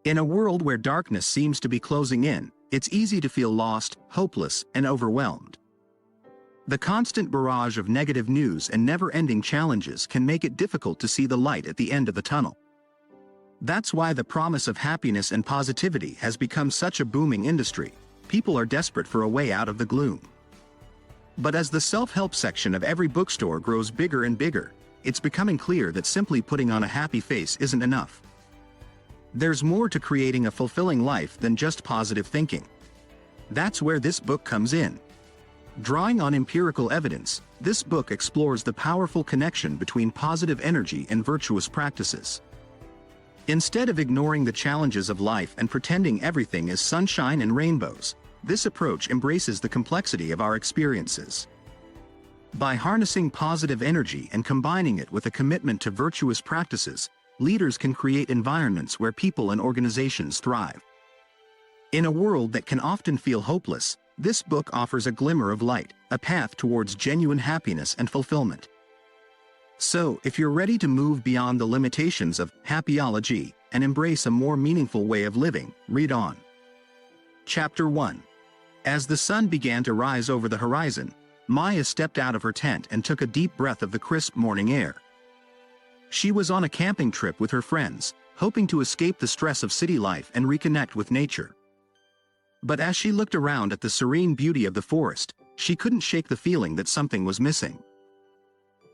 In a world where darkness seems to be closing in, it's easy to feel lost, hopeless, and overwhelmed. The constant barrage of negative news and never-ending challenges can make it difficult to see the light at the end of the tunnel. That's why the promise of happiness and positivity has become such a booming industry. People are desperate for a way out of the gloom. But as the self-help section of every bookstore grows bigger and bigger, it's becoming clear that simply putting on a happy face isn't enough. There's more to creating a fulfilling life than just positive thinking. That's where this book comes in. Drawing on empirical evidence, this book explores the powerful connection between positive energy and virtuous practices. Instead of ignoring the challenges of life and pretending everything is sunshine and rainbows, this approach embraces the complexity of our experiences. By harnessing positive energy and combining it with a commitment to virtuous practices, leaders can create environments where people and organizations thrive. In a world that can often feel hopeless, this book offers a glimmer of light, a path towards genuine happiness and fulfillment. So, if you're ready to move beyond the limitations of happiology and embrace a more meaningful way of living, read on. Chapter 1. As the sun began to rise over the horizon, Maya stepped out of her tent and took a deep breath of the crisp morning air. She was on a camping trip with her friends, hoping to escape the stress of city life and reconnect with nature. But as she looked around at the serene beauty of the forest, she couldn't shake the feeling that something was missing.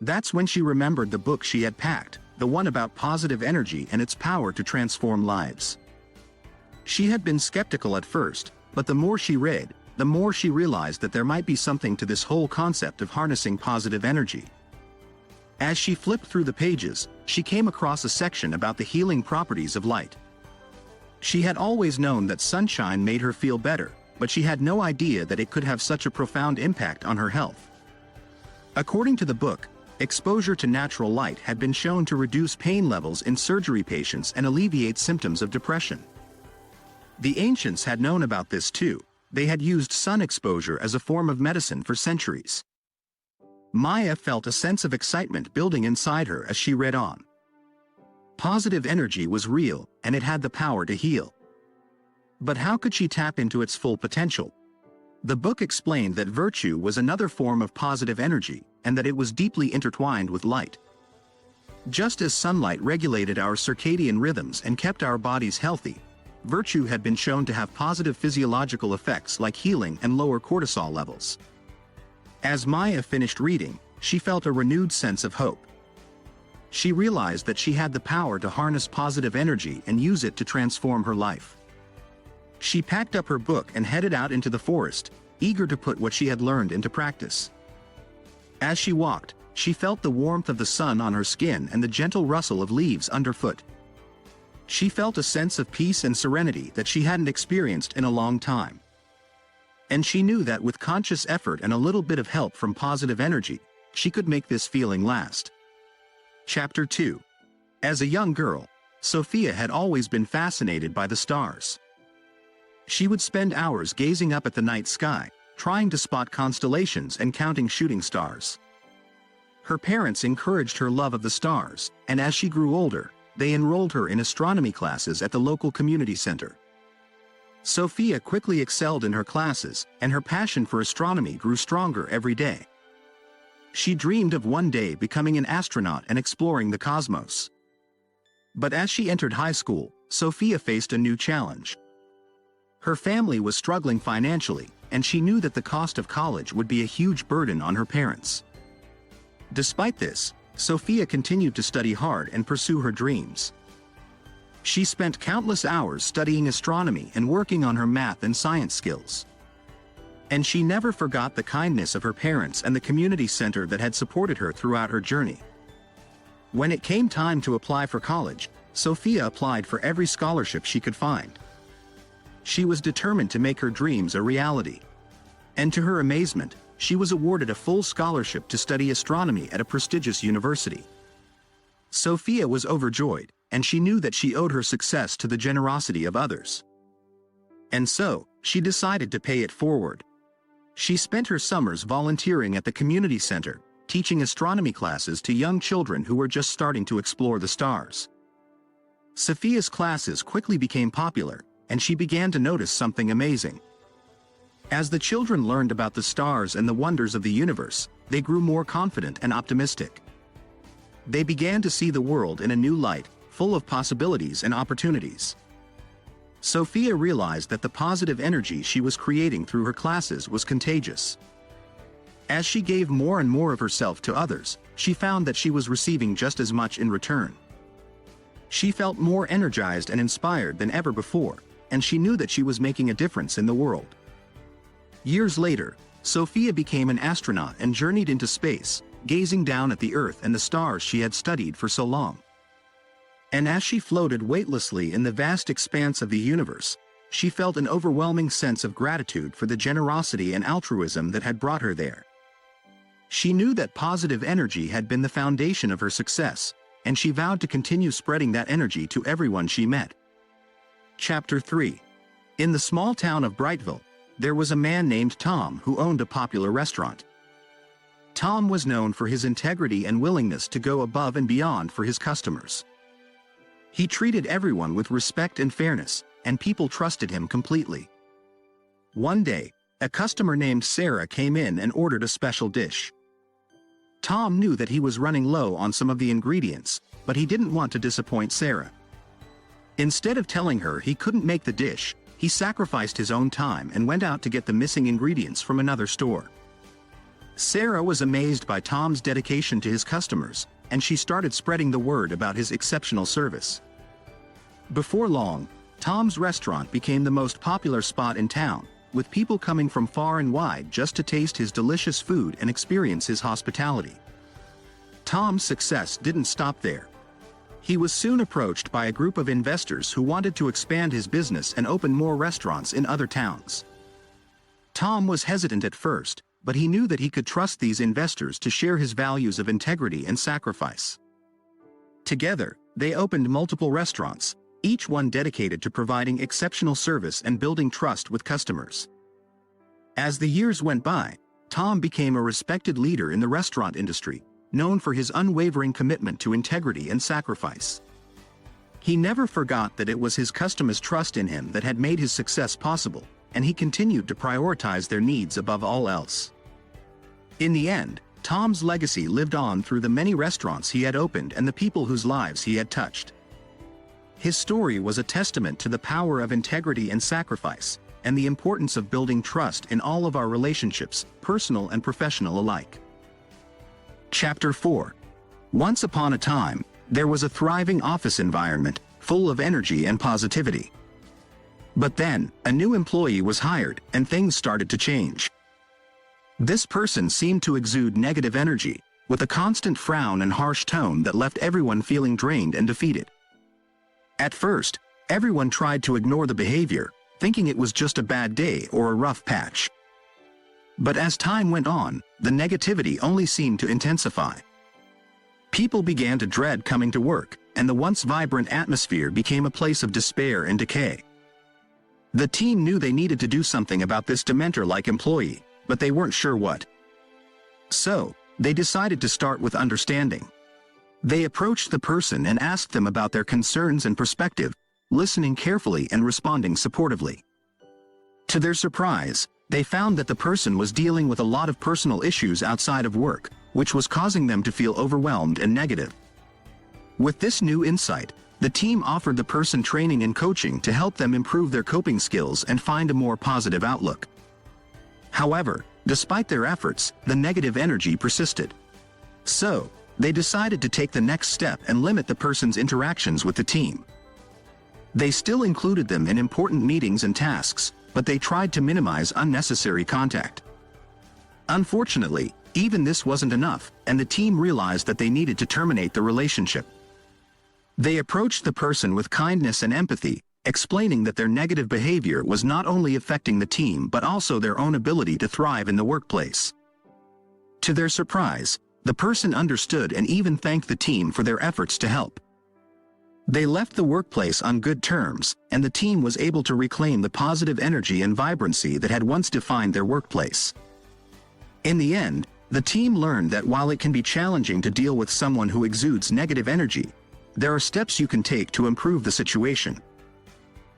That's when she remembered the book she had packed, the one about positive energy and its power to transform lives. She had been skeptical at first, but the more she read, the more she realized that there might be something to this whole concept of harnessing positive energy. As she flipped through the pages, she came across a section about the healing properties of light. She had always known that sunshine made her feel better, but she had no idea that it could have such a profound impact on her health. According to the book, exposure to natural light had been shown to reduce pain levels in surgery patients and alleviate symptoms of depression. The ancients had known about this too. They had used sun exposure as a form of medicine for centuries. Maya felt a sense of excitement building inside her as she read on. Positive energy was real, and it had the power to heal. But how could she tap into its full potential? The book explained that virtue was another form of positive energy, and that it was deeply intertwined with light. Just as sunlight regulated our circadian rhythms and kept our bodies healthy, virtue had been shown to have positive physiological effects like healing and lower cortisol levels. As Maya finished reading, she felt a renewed sense of hope. She realized that she had the power to harness positive energy and use it to transform her life. She packed up her book and headed out into the forest, eager to put what she had learned into practice. As she walked, she felt the warmth of the sun on her skin and the gentle rustle of leaves underfoot. She felt a sense of peace and serenity that she hadn't experienced in a long time. And she knew that with conscious effort and a little bit of help from positive energy, she could make this feeling last. Chapter 2. As a young girl, Sophia had always been fascinated by the stars. She would spend hours gazing up at the night sky, trying to spot constellations and counting shooting stars. Her parents encouraged her love of the stars, and as she grew older, they enrolled her in astronomy classes at the local community center. Sophia quickly excelled in her classes, and her passion for astronomy grew stronger every day. She dreamed of one day becoming an astronaut and exploring the cosmos. But as she entered high school, Sophia faced a new challenge. Her family was struggling financially, and she knew that the cost of college would be a huge burden on her parents. Despite this, Sophia continued to study hard and pursue her dreams. She spent countless hours studying astronomy and working on her math and science skills. And she never forgot the kindness of her parents and the community center that had supported her throughout her journey. When it came time to apply for college, Sophia applied for every scholarship she could find. She was determined to make her dreams a reality. And to her amazement, she was awarded a full scholarship to study astronomy at a prestigious university. Sophia was overjoyed, and she knew that she owed her success to the generosity of others. And so, she decided to pay it forward. She spent her summers volunteering at the community center, teaching astronomy classes to young children who were just starting to explore the stars. Sophia's classes quickly became popular, and she began to notice something amazing. As the children learned about the stars and the wonders of the universe, they grew more confident and optimistic. They began to see the world in a new light, full of possibilities and opportunities. Sophia realized that the positive energy she was creating through her classes was contagious. As she gave more and more of herself to others, she found that she was receiving just as much in return. She felt more energized and inspired than ever before, and she knew that she was making a difference in the world. Years later, Sophia became an astronaut and journeyed into space, gazing down at the Earth and the stars she had studied for so long. And as she floated weightlessly in the vast expanse of the universe, she felt an overwhelming sense of gratitude for the generosity and altruism that had brought her there. She knew that positive energy had been the foundation of her success, and she vowed to continue spreading that energy to everyone she met. Chapter 3. In the small town of Brightville, there was a man named Tom who owned a popular restaurant. Tom was known for his integrity and willingness to go above and beyond for his customers. He treated everyone with respect and fairness, and people trusted him completely. One day, a customer named Sarah came in and ordered a special dish. Tom knew that he was running low on some of the ingredients, but he didn't want to disappoint Sarah. Instead of telling her he couldn't make the dish, he sacrificed his own time and went out to get the missing ingredients from another store. Sarah was amazed by Tom's dedication to his customers, and she started spreading the word about his exceptional service. Before long, Tom's restaurant became the most popular spot in town, with people coming from far and wide just to taste his delicious food and experience his hospitality. Tom's success didn't stop there. He was soon approached by a group of investors who wanted to expand his business and open more restaurants in other towns. Tom was hesitant at first, but he knew that he could trust these investors to share his values of integrity and sacrifice. Together, they opened multiple restaurants, each one dedicated to providing exceptional service and building trust with customers. As the years went by, Tom became a respected leader in the restaurant industry, known for his unwavering commitment to integrity and sacrifice. He never forgot that it was his customers' trust in him that had made his success possible, and he continued to prioritize their needs above all else. In the end, Tom's legacy lived on through the many restaurants he had opened and the people whose lives he had touched. His story was a testament to the power of integrity and sacrifice, and the importance of building trust in all of our relationships, personal and professional alike. Chapter 4. Once upon a time, there was a thriving office environment, full of energy and positivity. But then, a new employee was hired, and things started to change. This person seemed to exude negative energy, with a constant frown and harsh tone that left everyone feeling drained and defeated. At first, everyone tried to ignore the behavior, thinking it was just a bad day or a rough patch. But as time went on, the negativity only seemed to intensify. People began to dread coming to work, and the once vibrant atmosphere became a place of despair and decay. The team knew they needed to do something about this dementor-like employee, but they weren't sure what. So, they decided to start with understanding. They approached the person and asked them about their concerns and perspective, listening carefully and responding supportively. To their surprise, they found that the person was dealing with a lot of personal issues outside of work, which was causing them to feel overwhelmed and negative. With this new insight, the team offered the person training and coaching to help them improve their coping skills and find a more positive outlook. However, despite their efforts, the negative energy persisted. So, they decided to take the next step and limit the person's interactions with the team. They still included them in important meetings and tasks, but they tried to minimize unnecessary contact. Unfortunately, even this wasn't enough, and the team realized that they needed to terminate the relationship. They approached the person with kindness and empathy, explaining that their negative behavior was not only affecting the team but also their own ability to thrive in the workplace. To their surprise, the person understood and even thanked the team for their efforts to help. They left the workplace on good terms, and the team was able to reclaim the positive energy and vibrancy that had once defined their workplace. In the end, the team learned that while it can be challenging to deal with someone who exudes negative energy, there are steps you can take to improve the situation.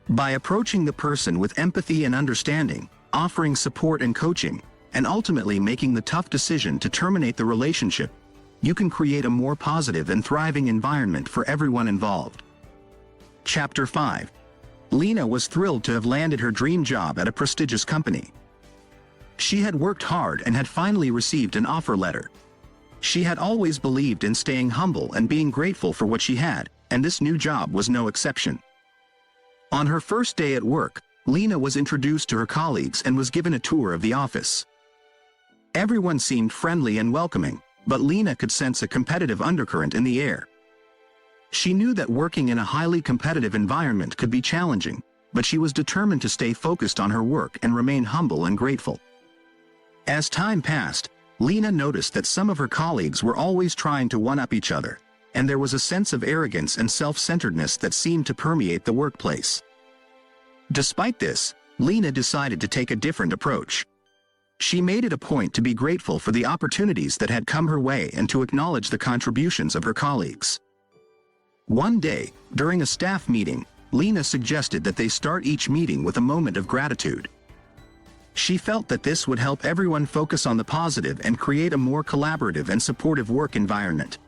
By approaching the person with empathy and understanding, offering support and coaching, and ultimately making the tough decision to terminate the relationship, you can create a more positive and thriving environment for everyone involved. Chapter 5. Lena was thrilled to have landed her dream job at a prestigious company. She had worked hard and had finally received an offer letter. She had always believed in staying humble and being grateful for what she had, and this new job was no exception. On her first day at work, Lena was introduced to her colleagues and was given a tour of the office. Everyone seemed friendly and welcoming, but Lena could sense a competitive undercurrent in the air. She knew that working in a highly competitive environment could be challenging, but she was determined to stay focused on her work and remain humble and grateful. As time passed, Lena noticed that some of her colleagues were always trying to one-up each other, and there was a sense of arrogance and self-centeredness that seemed to permeate the workplace. Despite this, Lena decided to take a different approach. She made it a point to be grateful for the opportunities that had come her way and to acknowledge the contributions of her colleagues. One day, during a staff meeting, Lena suggested that they start each meeting with a moment of gratitude. She felt that this would help everyone focus on the positive and create a more collaborative and supportive work environment.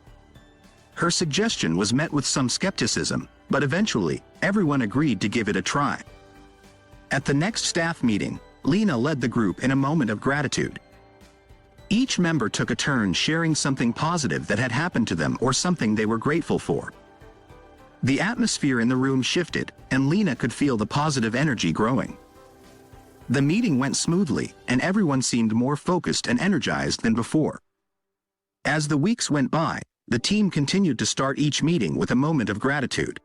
Her suggestion was met with some skepticism, but eventually, everyone agreed to give it a try. At the next staff meeting, Lena led the group in a moment of gratitude. Each member took a turn sharing something positive that had happened to them or something they were grateful for. The atmosphere in the room shifted, and Lena could feel the positive energy growing. The meeting went smoothly, and everyone seemed more focused and energized than before. As the weeks went by, the team continued to start each meeting with a moment of gratitude.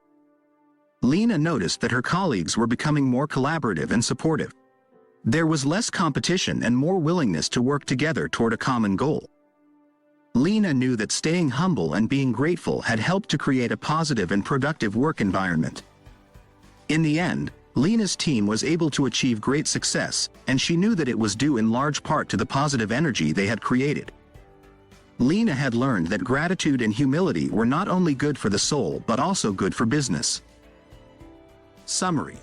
Lena noticed that her colleagues were becoming more collaborative and supportive. There was less competition and more willingness to work together toward a common goal. Lena knew that staying humble and being grateful had helped to create a positive and productive work environment. In the end, Lena's team was able to achieve great success, and she knew that it was due in large part to the positive energy they had created. Lena had learned that gratitude and humility were not only good for the soul but also good for business. Summary.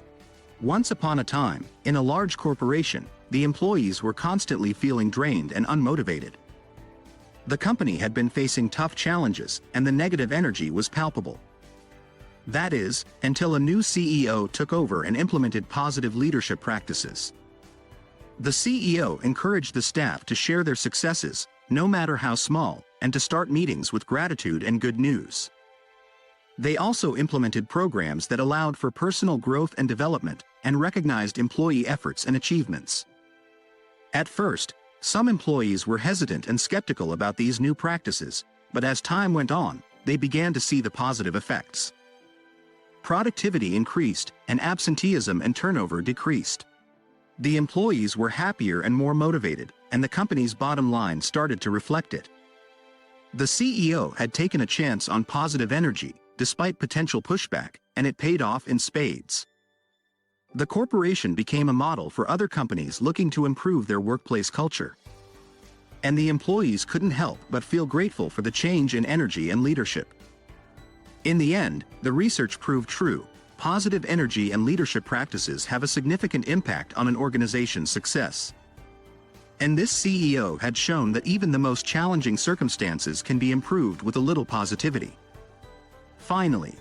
Once upon a time, in a large corporation, the employees were constantly feeling drained and unmotivated. The company had been facing tough challenges, and the negative energy was palpable. That is, until a new CEO took over and implemented positive leadership practices. The CEO encouraged the staff to share their successes, no matter how small, and to start meetings with gratitude and good news. They also implemented programs that allowed for personal growth and development, and recognized employee efforts and achievements. At first, some employees were hesitant and skeptical about these new practices, but as time went on, they began to see the positive effects. Productivity increased, and absenteeism and turnover decreased. The employees were happier and more motivated, and the company's bottom line started to reflect it. The CEO had taken a chance on positive energy, despite potential pushback, and it paid off in spades. The corporation became a model for other companies looking to improve their workplace culture. And the employees couldn't help but feel grateful for the change in energy and leadership. In the end, the research proved true: positive energy and leadership practices have a significant impact on an organization's success. And this CEO had shown that even the most challenging circumstances can be improved with a little positivity. Finally,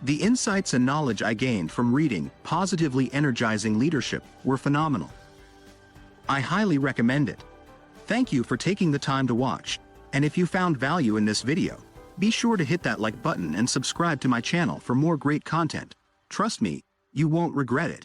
the insights and knowledge I gained from reading Positively Energizing Leadership were phenomenal. I highly recommend it. Thank you for taking the time to watch, and if you found value in this video, be sure to hit that like button and subscribe to my channel for more great content. Trust me, you won't regret it.